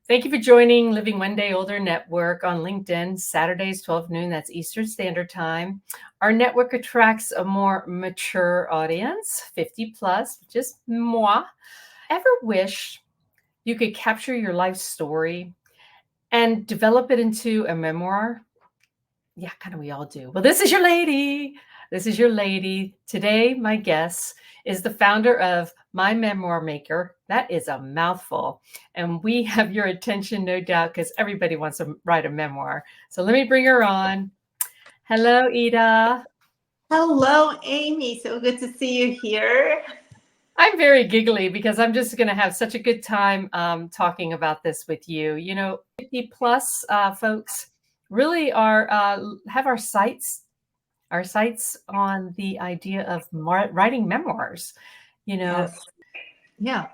Thank you for joining Living One Day Older Network on LinkedIn, Saturdays, 12 noon. That's Eastern Standard Time. Our network attracts a more mature audience, 50 plus, just moi. Ever wish you could capture your life story and develop it into a memoir? Yeah, kind of we all do. Well, this is your lady. This is your lady. Today, my guest is the founder of My Memoir Maker. That is a mouthful. And we have your attention, no doubt, because everybody wants to write a memoir. So let me bring her on. Hello, Eda. Hello, Amy. So good to see you here. I'm very giggly because I'm just going to have such a good time talking about this with you. 50 plus folks really are have our sights on the idea of writing memoirs. Yes. Yeah.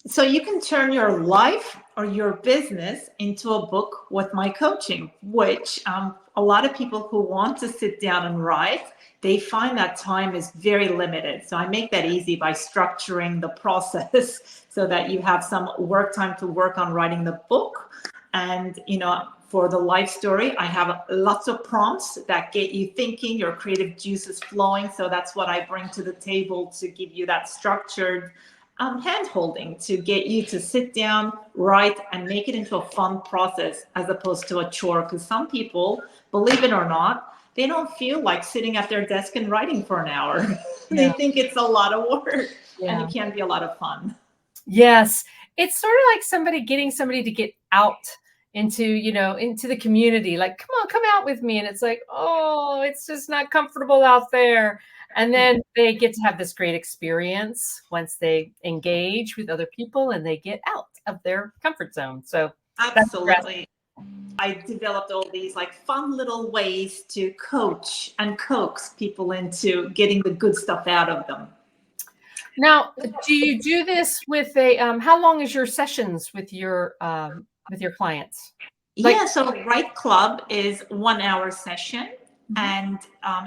So you can turn your life or your business into a book with my coaching, which a lot of people who want to sit down and write, they find that time is very limited. So I make that easy by structuring the process so that you have some work time to work on writing the book. And, for the life story, I have lots of prompts that get you thinking, your creative juices flowing. So that's what I bring to the table to give you that structured hand holding to get you to sit down, write, and make it into a fun process as opposed to a chore. Because some people, believe it or not, they don't feel like sitting at their desk and writing for an hour. They Yeah. think it's a lot of work, and Yeah. it can be a lot of fun. Yes. It's sort of like getting somebody to get out into the community. Like, come on, come out with me. And it's like, oh, it's just not comfortable out there. And then they get to have this great experience once they engage with other people and they get out of their comfort zone. So that's Absolutely. I developed all these like fun little ways to coach and coax people into getting the good stuff out of them. now. Do you do this with a how long is your sessions with your clients? Like, Yeah, so Right Club is 1 hour session. And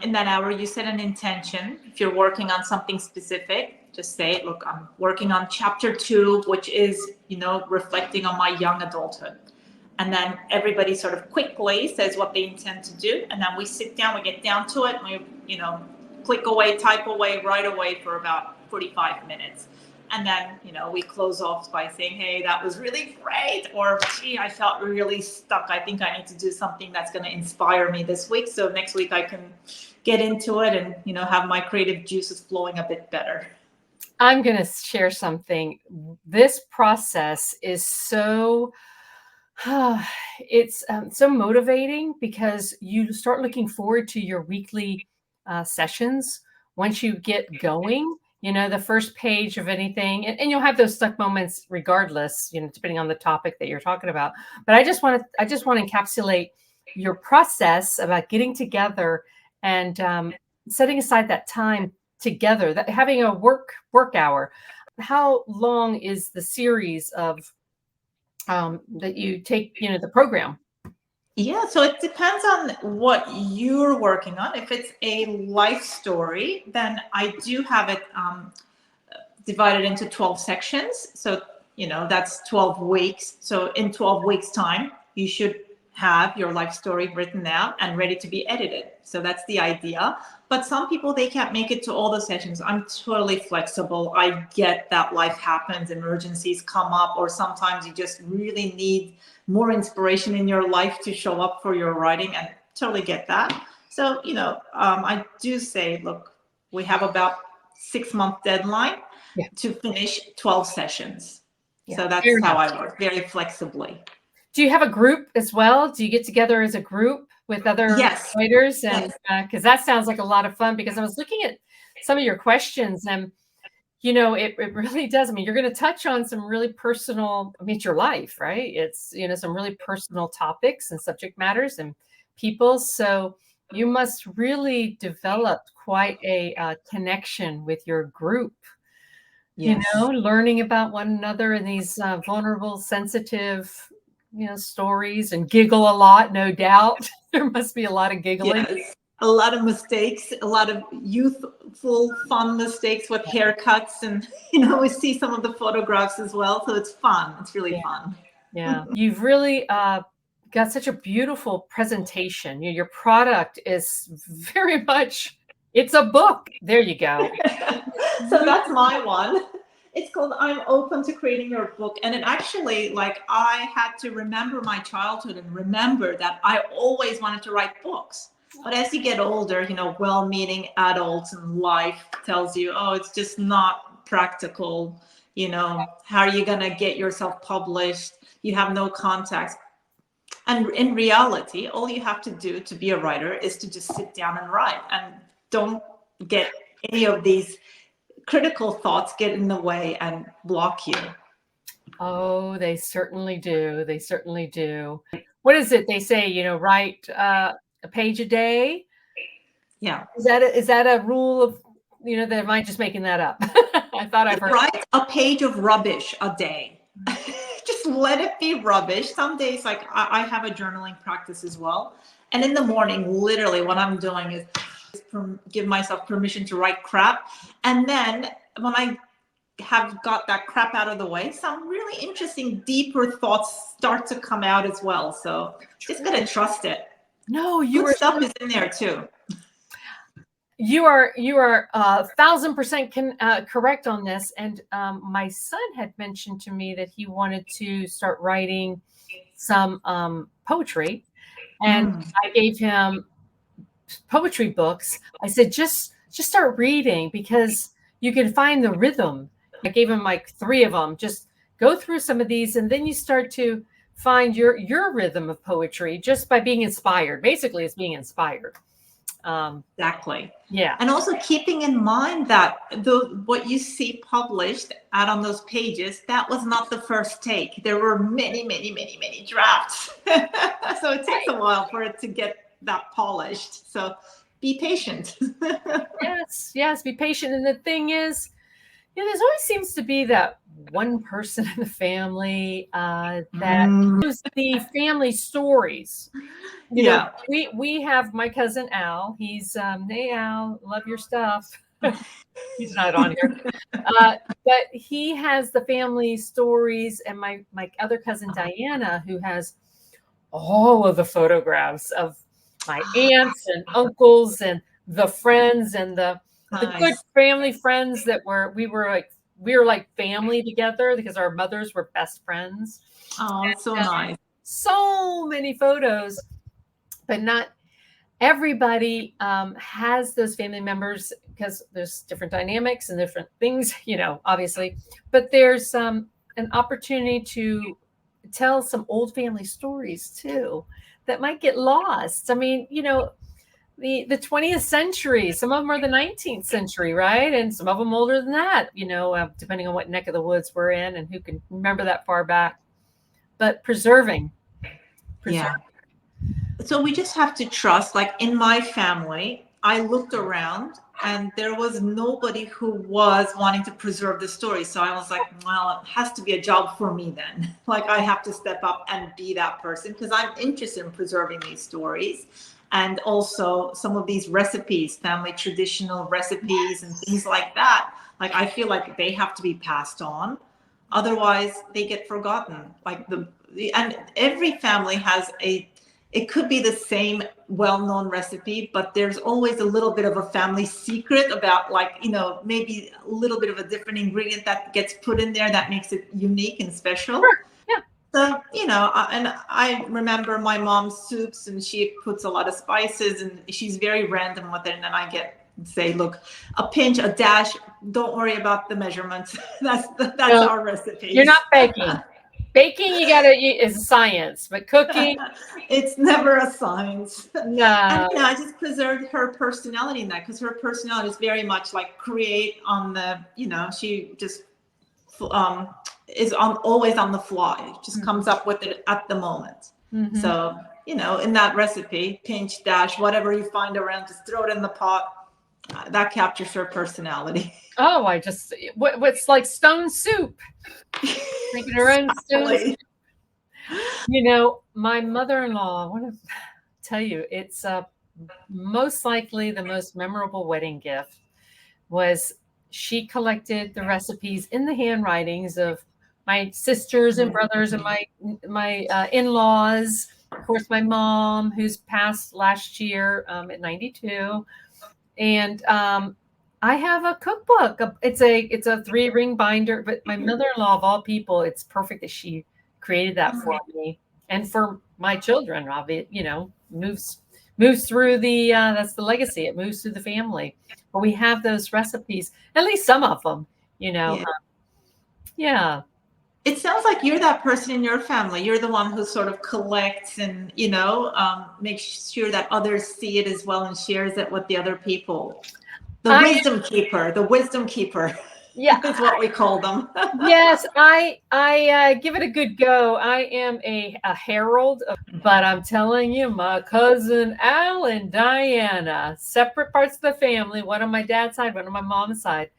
in that hour, you set an intention. If you're working on something specific, just say, look, I'm working on chapter 2, which is, reflecting on my young adulthood. And then everybody sort of quickly says what they intend to do. And then we sit down, we get down to it, and we, click away, type away, write away for about 45 minutes. And then, we close off by saying, hey, that was really great. Or, gee, I felt really stuck. I think I need to do something that's going to inspire me this week. So next week I can get into it and, have my creative juices flowing a bit better. I'm going to share something. This process is so it's so motivating because you start looking forward to your weekly sessions once you get going. The first page of anything, and you'll have those stuck moments regardless, depending on the topic that you're talking about. But I just want to encapsulate your process about getting together and setting aside that time together, that having a work hour. How long is the series of that you take, the program? Yeah, so it depends on what you're working on. If it's a life story, then I do have it divided into 12 sections. So, that's 12 weeks. So in 12 weeks time, you should have your life story written out and ready to be edited. So that's the idea. But some people, they can't make it to all the sessions. I'm totally flexible. I get that life happens, emergencies come up, or sometimes you just really need more inspiration in your life to show up for your writing, and totally get that. So, I do say, look, we have about 6 month deadline Yeah. to finish 12 sessions. Yeah, So that's fair how enough. I work, very flexibly. Do you have a group as well? Do you get together as a group with other Yes. writers? And Yes. because that sounds like a lot of fun, because I was looking at some of your questions, and it really does. I mean, you're going to touch on some really personal, I mean, it's your life, right? It's, some really personal topics and subject matters and people. So you must really develop quite a connection with your group, Yes. learning about one another in these vulnerable, sensitive, stories, and giggle a lot, no doubt. There must be a lot of giggling. Yes. A lot of mistakes, a lot of youthful, fun mistakes with haircuts. And, we see some of the photographs as well. So it's fun. It's really Yeah. fun. Yeah. You've really got such a beautiful presentation. Your product is very much, it's a book. There you go. So that's my one. It's called I'm Open to Creating Your Book. And it actually, like, I had to remember my childhood and remember that I always wanted to write books. But as you get older, well-meaning adults in life tells you, oh, it's just not practical. How are you going to get yourself published? You have no contacts. And in reality, all you have to do to be a writer is to just sit down and write, and don't get any of these critical thoughts get in the way and block you. Oh, they certainly do. They certainly do. What is it? They say, write a page a day. Yeah. Is that a rule of, that am I just making that up? I thought I've heard. Write a page of rubbish a day. Just let it be rubbish. Some days, like I have a journaling practice as well. And in the morning, literally what I'm doing is give myself permission to write crap. And then when I have got that crap out of the way, some really interesting, deeper thoughts start to come out as well. So just gotta trust it. No, Good stuff is in there too. You are 1,000% correct on this. And my son had mentioned to me that he wanted to start writing some poetry, and I gave him poetry books. I said, just start reading, because you can find the rhythm. I gave him like 3 of them. Just go through some of these, and then you start to find your rhythm of poetry just by being inspired. Basically, it's being inspired. Exactly. Yeah. And also keeping in mind that what you see published out on those pages, that was not the first take. There were many, many, many, many drafts. So it takes a while for it to get that polished. So be patient. Yes, be patient. And the thing is, there's always seems to be that one person in the family that knows the family stories. We have my cousin Al. He's hey Al, love your stuff. He's not on here, but he has the family stories, and my other cousin Diana, who has all of the photographs of my aunts and uncles and the friends and the good family friends that we were like family together, because our mothers were best friends. Oh, so nice. So many photos, but not everybody has those family members, because there's different dynamics and different things, obviously. But there's an opportunity to tell some old family stories too that might get lost. I mean, the 20th century, some of them are the 19th century, right? And some of them older than that, depending on what neck of the woods we're in and who can remember that far back. But preserving. Yeah. So we just have to trust, like in my family, I looked around and there was nobody who was wanting to preserve the story. So I was like, well, it has to be a job for me then. Like I have to step up and be that person, because I'm interested in preserving these stories. And also some of these recipes, family traditional recipes and things like that. Like I feel like they have to be passed on. Otherwise they get forgotten. Like and every family has it could be the same well-known recipe, but there's always a little bit of a family secret about, like, maybe a little bit of a different ingredient that gets put in there that makes it unique and special. Sure. Yeah. So, and I remember my mom's soups, and she puts a lot of spices, and she's very random with it. And then I say, look, a pinch, a dash, don't worry about the measurements. That's our recipe. You're not baking. Baking, is a science, but cooking, it's never a science. No. And I just preserved her personality in that, because her personality is very much like create on the, she just is always on the fly. It just comes up with it at the moment. So, in that recipe, pinch, dash, whatever you find around, just throw it in the pot. That captures her personality. Oh, what's like stone soup? Making her own stone soup. My mother-in-law, I want to tell you, it's most likely the most memorable wedding gift was she collected the recipes in the handwritings of my sisters and brothers and my in-laws. Of course, my mom, who's passed last year at 92, and I have a cookbook. It's a 3-ring binder, but my mother-in-law of all people, it's perfect that she created that for me and for my children. Robbie, moves through the that's the legacy. It moves through the family. But we have those recipes, at least some of them. Yeah. Yeah. It sounds like you're that person in your family. You're the one who sort of collects and, makes sure that others see it as well and shares it with the other people. The wisdom keeper. Yeah, is what we call them. Yes, I give it a good go. I am a herald, but I'm telling you, my cousin Al and Diana, separate parts of the family, one on my dad's side, one on my mom's side.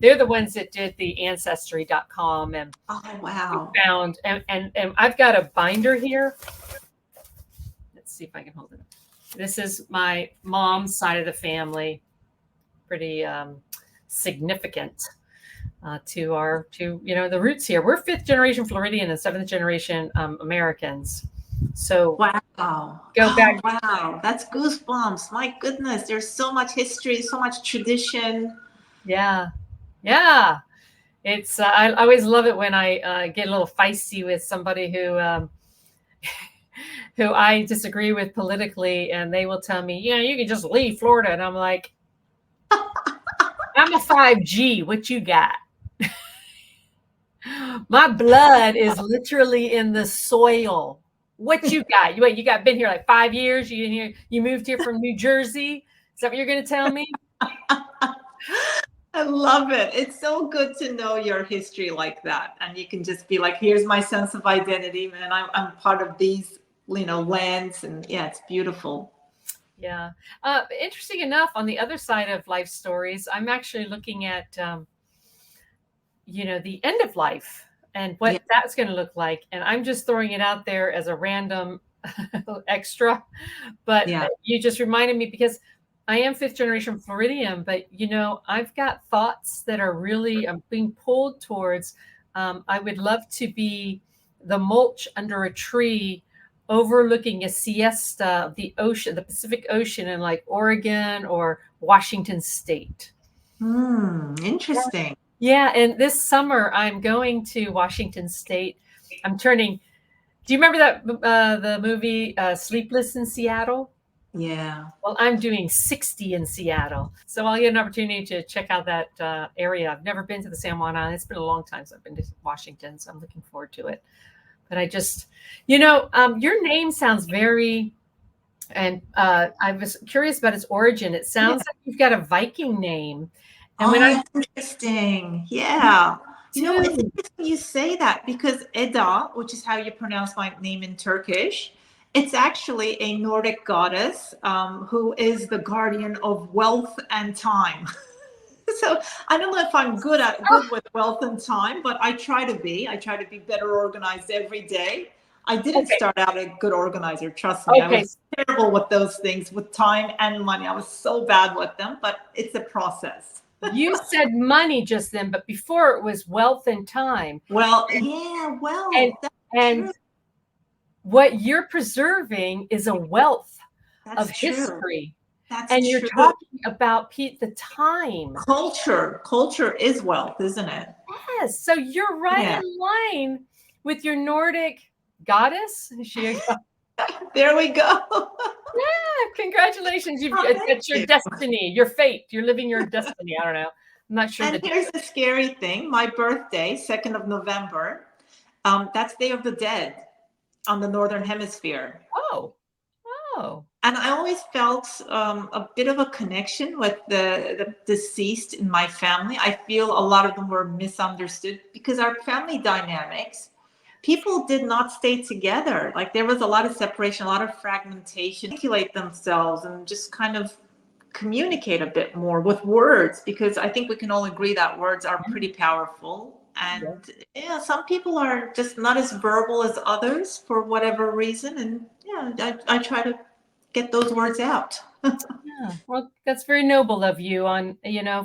They're the ones that did the ancestry.com and oh wow. found and I've got a binder here. Let's see if I can hold it up. This is my mom's side of the family. Pretty significant to the roots here. We're 5th generation Floridian and 7th generation Americans. So wow, go back. Wow, that's goosebumps. My goodness, there's so much history, so much tradition. Yeah. It's I always love it when I get a little feisty with somebody who who I disagree with politically, and they will tell me, you can just leave Florida, and I'm like, I'm a 5G. What you got? My blood is literally in the soil. What you got? You got been here like 5 years? You moved here from New Jersey? Is that what you're going to tell me? I love it. It's so good to know your history like that. And you can just be like, here's my sense of identity, man. I'm part of these, lands. And yeah, it's beautiful. Yeah. Interesting enough, on the other side of life stories, I'm actually looking at, the end of life and what that's going to look like. And I'm just throwing it out there as a random extra. But you just reminded me, because I am 5th generation Floridian, but, I've got thoughts that are really being pulled towards. I would love to be the mulch under a tree overlooking a siesta of the ocean, the Pacific Ocean, in like Oregon or Washington State. Interesting. Yeah. And this summer I'm going to Washington State. Do you remember that the movie Sleepless in Seattle? Yeah. Well, I'm doing 60 in Seattle. So I'll get an opportunity to check out that area. I've never been to the San Juan Island. It's been a long time since I've been to Washington, so I'm looking forward to it. But I just, your name sounds very, and I was curious about its origin. It sounds like you've got a Viking name. And that's interesting. Yeah. It's interesting you say that, because Eda, which is how you pronounce my name in Turkish, it's actually a Nordic goddess who is the guardian of wealth and time. So I don't know if I'm good with wealth and time, but I try to be better organized every day. I didn't start out a good organizer. Trust me. I was terrible with those things, with time and money. I was so bad with them, but it's a process. You said money just then, but before it was wealth and time. Well, yeah, wealth. And what you're preserving is a wealth of history. That's and you're talking about the time. Culture is wealth, isn't it? Yes. So you're right in line with your Nordic goddess. There we go. Yeah. Congratulations. It's your destiny, your fate. You're living your destiny. I don't know. I'm not sure. And here's the scary thing. My birthday, 2nd of November, that's Day of the Dead on the Northern Hemisphere. Oh. And I always felt a bit of a connection with the deceased in my family. I feel a lot of them were misunderstood because our family dynamics, people did not stay together. Like there was a lot of separation, a lot of fragmentation, articulate themselves and just kind of communicate a bit more with words, because I think we can all agree that words are pretty powerful. And some people are just not as verbal as others for whatever reason. And I try to get those words out. Yeah, well, that's very noble of you,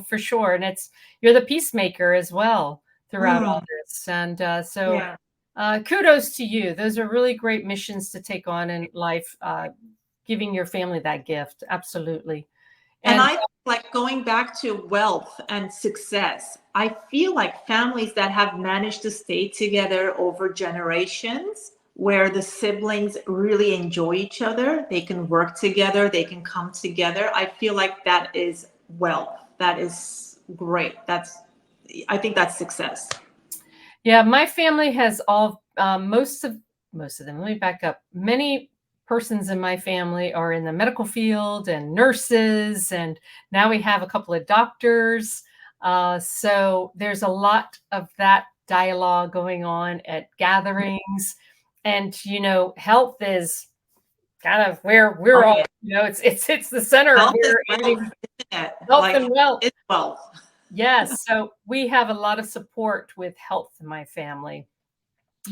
for sure. And you're the peacemaker as well throughout all this. And so Yeah. kudos to you. Those are really great missions to take on in life, giving your family that gift. Absolutely. And I like going back to wealth and success. I feel like families that have managed to stay together over generations, where the siblings really enjoy each other, they can work together, they can come together. I feel like that is wealth. That is great. I think that's success. Yeah, my family has all most of them. Let me back up. Many persons in my family are in the medical field and nurses, and now we have a couple of doctors. So there's a lot of that dialogue going on at gatherings, and health is kind of where we're all. It's the center of Health is where wealth, everything. isn't it? Health Like, and wealth. it's wealth. Yes, so we have a lot of support with health in my family.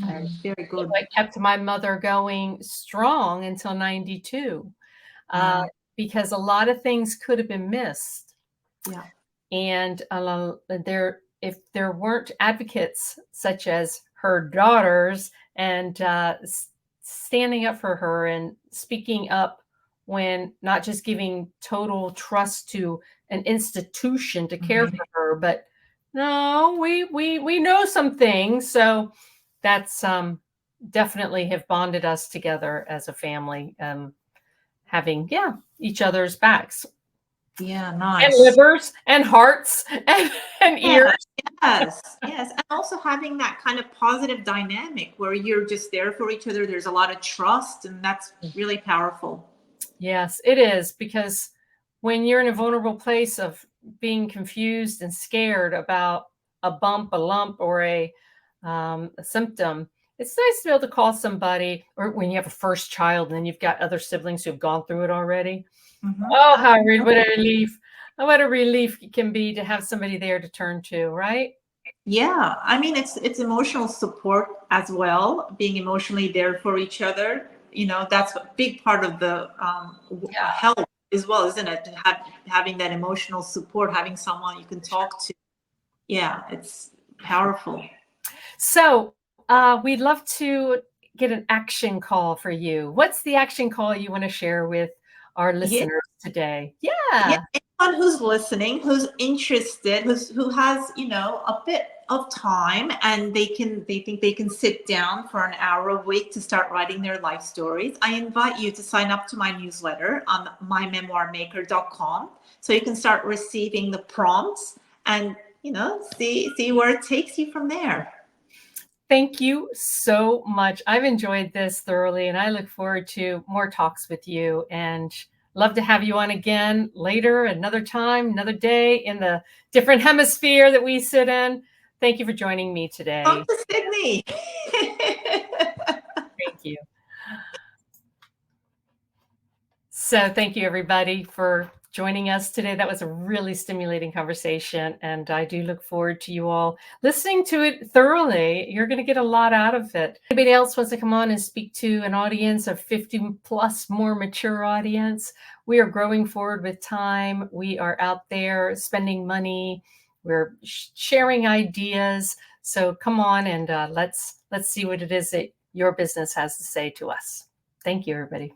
And Very good. I kept my mother going strong until 92, because a lot of things could have been missed. Yeah. And if there weren't advocates such as her daughters and standing up for her and speaking up, when not just giving total trust to an institution to care for her, but no, we know some things. So that's definitely have bonded us together as a family, having each other's backs. Yeah, nice. And livers and hearts and ears. Yes. And also having that kind of positive dynamic where you're just there for each other. There's a lot of trust, and that's really powerful. Yes, it is, because when you're in a vulnerable place of being confused and scared about a bump, a lump, or a symptom, it's nice to be able to call somebody, or when you have a first child and then you've got other siblings who've gone through it already. Oh, what a relief. What a relief it can be to have somebody there to turn to, right? Yeah. I mean, it's emotional support as well, being emotionally there for each other. That's a big part of the health as well, isn't it? Having that emotional support, having someone you can talk to. Yeah, it's powerful. So we'd love to get an action call for you. What's the action call you want to share with our listeners today? Yeah. Anyone who's listening, who's interested, who has a bit of time, and they think they can sit down for an hour a week to start writing their life stories, I invite you to sign up to my newsletter on mymemoirmaker.com, so you can start receiving the prompts and see where it takes you from there. Thank you so much. I've enjoyed this thoroughly, and I look forward to more talks with you, and love to have you on again later, another time, another day in the different hemisphere that we sit in. Thank you for joining me today. Come to Sydney. Thank you. So thank you, everybody, for joining us today. That was a really stimulating conversation, and I do look forward to you all listening to it thoroughly. You're going to get a lot out of it. Anybody else wants to come on and speak to an audience of 50 plus more mature audience? We are growing forward with time. We are out there spending money. We're sharing ideas. So come on and let's see what it is that your business has to say to us. Thank you, everybody.